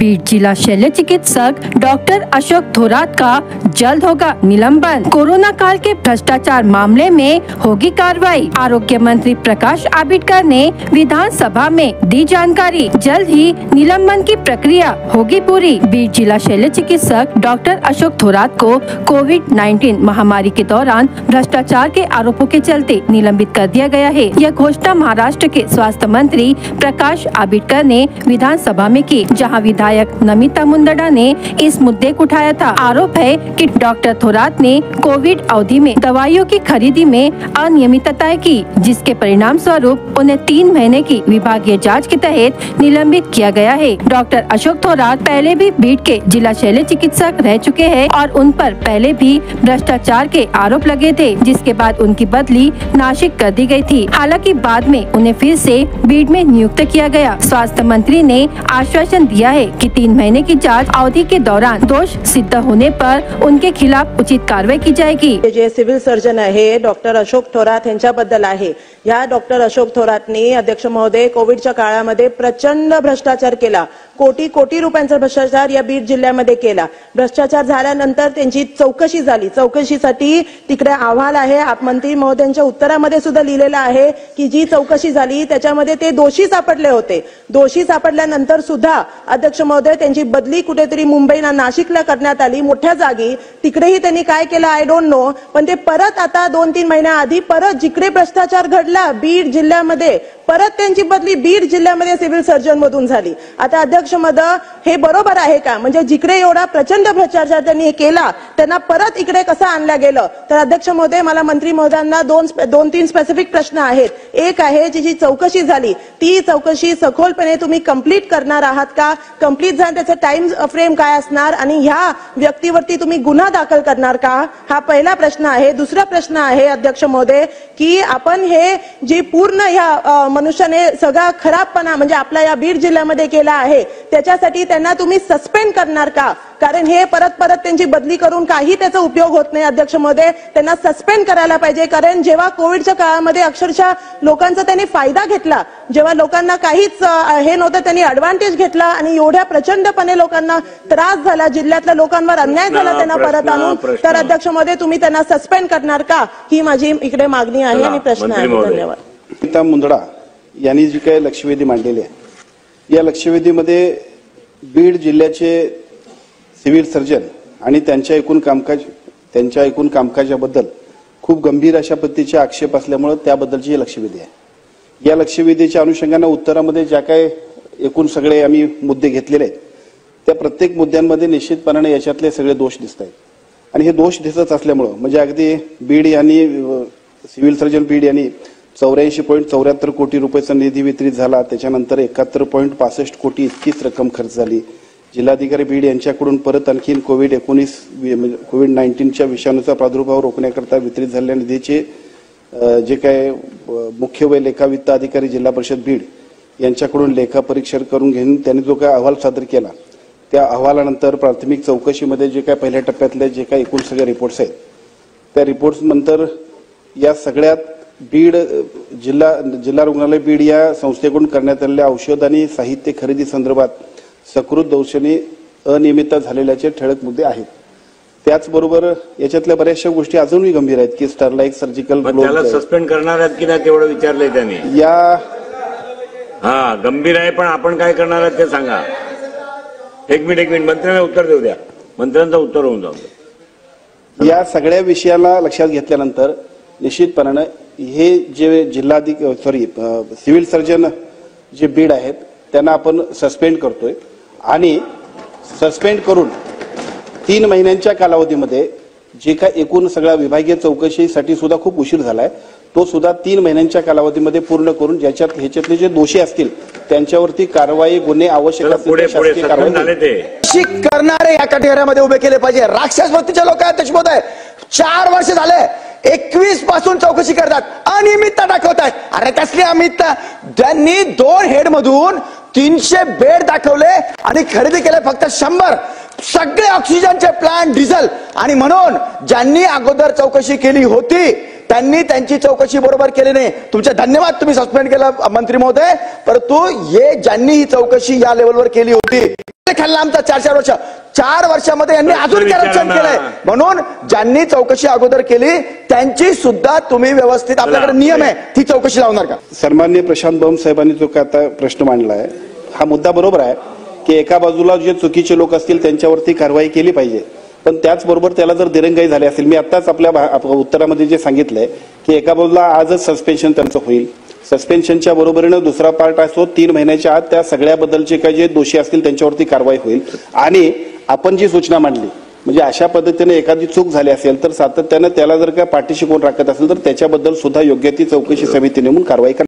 बीड जिला शल्य चिकित्सक डॉक्टर अशोक थोरात का जल्द होगा निलंबन। कोरोना काल के भ्रष्टाचार मामले में होगी कार्रवाई। आरोग्य मंत्री प्रकाश आबिटकर ने विधानसभा में दी जानकारी। जल्द ही निलंबन की प्रक्रिया होगी पूरी। बीड जिला शल्य चिकित्सक डॉक्टर अशोक थोरात को कोविड-19 महामारी के दौरान भ्रष्टाचार के आरोपों के चलते निलंबित कर दिया गया है। यह घोषणा महाराष्ट्र के स्वास्थ्य मंत्री प्रकाश आबिटकर ने विधानसभा में की, जहां विधायक नमिता मुंदडा ने इस मुद्दे को उठाया था। आरोप है कि डॉक्टर थोरात ने कोविड अवधि में दवाइयों की खरीदी में अनियमितताएं की, जिसके परिणाम स्वरूप उन्हें 3 महीने की विभागीय जांच के तहत निलंबित किया गया है। डॉक्टर अशोक थोरात पहले भी बीड के जिला शल्य चिकित्सक रह चुके हैं और उन पर पहले भी भ्रष्टाचार के आरोप लगे थे, जिसके बाद उनकी बदली नासिक कर दी गई थी। हालांकि बाद में उन्हें फिर से बीड में नियुक्त किया गया। स्वास्थ्य मंत्री ने आश्वासन दिया है कि 3 महीने की जांच अवधि के दौरान दोष सिद्ध होने पर उनके खिलाफ उचित कार्रवाई की जाएगी। जे सिव्हिल सर्जन आहे डॉक्टर अशोक थोरात यांच्याबद्दल आहे। या डॉक्टर अशोक थोरातनी अध्यक्ष महोदय कोविडच्या काळामध्ये प्रचंड भ्रष्टाचार केला। कोटी रुपयांचा भ्रष्टाचार या बीड जिल्ह्यामध्ये केला। भ्रष्टाचार झाल्यानंतर त्यांची चौकशी झाली। चौकशीसाठी तिकडे अहवाल आहे। मंत्री महोदयांच्या उत्तरामध्ये सुद्धा लिहिलेलं आहे की जी चौकशी झाली त्याच्यामध्ये ते दोषी सापडले होते। दोषी सापडल्यानंतर सुद्धा अध्यक्ष महोदय त्यांची बदली कुठेतरी मुंबईला नाशिकला करण्यात आली मोठ्या जागी। तिकडेही त्यांनी काय केलं आय डोंट नो, पण ते परत आता 2-3 महिन्याआधी परत जिकडे भ्रष्टाचार घडला बीड जिल्ह्यामध्ये परत त्यांची बदली बीड जिल्ह्यामध्ये सिव्हिल सर्जन मधून झाली। आता अध्यक्ष महोदय हे बरोबर आहे का? म्हणजे जिकडे एवढा प्रचंड भ्रष्टाचार त्यांनी केला त्यांना परत इकडे कसं आणलं गेलं? तर अध्यक्ष महोदय मला मंत्री महोदयांना 2-3 स्पेसिफिक प्रश्न आहेत। एक आहे जी चौकशी झाली ती चौकशी सखोलपणे तुम्ही कंप्लीट करणार आहात का? कंप्लीट झालं त्याचं टाइम फ्रेम काय असणार आणि ह्या व्यक्तीवरती तुम्ही गुन्हा दाखल करणार का? हा पहिला प्रश्न आहे। दुसरा प्रश्न आहे अध्यक्ष महोदय की आपण हे जे पूर्ण ह्या मनुष्याने सगळा खराबपणा म्हणजे आपल्या या बीड जिल्ह्यामध्ये केला आहे त्याच्यासाठी त्यांना तुम्ही सस्पेंड करणार का? कारण हे परत त्यांची बदली करून काही त्याचा उपयोग होत नाही। अध्यक्ष महोदय त्यांना सस्पेंड करायला पाहिजे, कारण जेव्हा कोविडच्या काळामध्ये अक्षरशः लोकांचा त्यांनी फायदा घेतला, जेव्हा लोकांना काहीच हे नव्हतं त्यांनी ऍडव्हान्टेज घेतला आणि एवढ्या प्रचंडपणे लोकांना त्रास झाला, जिल्ह्यातल्या लोकांवर अन्याय झाला त्यांना परत आणून, तर अध्यक्ष महोदय तुम्ही त्यांना सस्पेंड करणार का? ही माझी इकडे मागणी आहे आणि प्रश्न आहे। धन्यवाद। नमिता मुंदडा यांनी जी काही लक्षवेधी मांडलेली आहे या लक्षवेधीमध्ये बीड जिल्ह्याचे सिव्हिल सर्जन आणि त्यांच्या एकूण कामकाजाबद्दल खूप गंभीर अशा पद्धतीचे आक्षेप असल्यामुळे त्याबद्दलची ही लक्षवेधी आहे। या लक्षवेधीच्या अनुषंगाने उत्तरामध्ये ज्या काय एकूण सगळे आम्ही मुद्दे घेतलेले आहेत त्या प्रत्येक मुद्द्यांमध्ये निश्चितपणाने याच्यातले सगळे दोष दिसत आहेत आणि हे दोष दिसत असल्यामुळे म्हणजे अगदी बीड यांनी सिव्हिल सर्जन बीड यांनी 84.74 कोटी रुपयाचा निधी वितरित झाला, त्याच्यानंतर 71.65 कोटी इतकीच रक्कम खर्च झाली। जिल्हाधिकारी बीड यांच्याकडून परत आणखीन कोविड-19च्या विषाणूचा प्रादुर्भाव रोखण्याकरता वितरित झालेल्या निधीचे जे काय मुख्य व लेखा वित्त अधिकारी जिल्हा परिषद बीड यांच्याकडून लेखा परीक्षण करून घेऊन त्यांनी जो काय अहवाल सादर केला त्या अहवालानंतर प्राथमिक चौकशीमध्ये जे काय पहिल्या टप्प्यातले जे काय एकूण सगळे रिपोर्ट्स आहेत त्या रिपोर्ट्स नंतर या सगळ्यात बीड जिल्हा रुग्णालय बीड या संस्थेकडून करण्यात आलेल्या औषध आणि साहित्य खरेदी संदर्भात सकृत दौर्जन्य अनियमितता झालेल्याचे ठळक मुद्दे आहेत। त्याचबरोबर याच्यातल्या बऱ्याचशा गोष्टी अजूनही गंभीर आहेत की स्टरलाइट सर्जिकल त्याला सस्पेंड करणार आहेत की नाही तेवढं विचारलंय त्यांनी। गंभीर आहे पण आपण काय करणार आहात ते सांगा। एक मिनिट मंत्र्यांना उत्तर देऊ द्या, मंत्र्यांचं उत्तर होऊन जाऊ। या सगळ्या विषयाला लक्षात घेतल्यानंतर निश्चितपणाने हे जे सिव्हिल सर्जन जे बीड आहेत त्यांना आपण सस्पेंड करतोय आणि सस्पेंड करून 3 महिन्यांच्या कालावधीमध्ये जे काय एकूण सगळा विभागीय चौकशीसाठी सुद्धा खूप उशीर झालाय तो सुद्धा 3 महिन्यांच्या कालावधीमध्ये पूर्ण करून ह्याच्यातले जे दोषी असतील त्यांच्यावरती कारवाई गुन्हे आवश्यक करणारे या कटेऱ्यामध्ये उभे केले पाहिजे। राक्षस वृत्तीचे लोक आहेत त्याच्यामध्ये 4 वर्ष झाले 21 पासून चौकशी करतात, अनियमितता दाखवतात। अरे कसली अनियमितता? त्यांनी 2 हेड मधून 300 बेड दाखवले आणि खरेदी केले फक्त 100। सगळे ऑक्सिजनचे प्लांट डिझेल आणि म्हणून ज्यांनी अगोदर चौकशी केली होती त्यांनी त्यांची चौकशी बरोबर केली नाही। तुमचे धन्यवाद, तुम्ही सस्पेंड केलं मंत्री महोदय, परंतु हे ज्यांनी ही चौकशी या लेवलवर केली होती खाल्ला आमचा 4 वर्ष. 4 वर्षामध्ये यांनी अजून करप्शन केलंय. म्हणून ज्यांनी चौकशी अगोदर केली त्यांची सुद्धा तुम्ही व्यवस्थित, आपल्याकडे नियम आहे, ती चौकशी लावणार का? सन्माननीय प्रशांत बंब साहेबांनी जो काय आता प्रश्न मांडलाय हा मुद्दा बरोबर आहे की एका बाजूला जे चुकीचे लोक असतील त्यांच्यावरती कारवाई केली पाहिजे, पण त्याचबरोबर त्याला जर दिरंगाई झाली असेल, मी आताच आपल्या उत्तरामध्ये जे सांगितलंय की एका बाजूला आजच सस्पेन्शन त्यांचं होईल, सस्पेन्शनच्या बरोबरीनं दुसरा पार्ट असतो 3 महिन्याच्या आत त्या सगळ्याबद्दलचे काही जे दोषी असतील त्यांच्यावरती कारवाई होईल. आणि आपण जी सूचना मांडली म्हणजे अशा पद्धतीने एखादी चूक झाली असेल तर सातत्यानं त्याला जर का पाठीशी कोण राखत असेल तर त्याच्याबद्दल सुद्धा योग्य ती चौकशी समिती नेमून कारवाई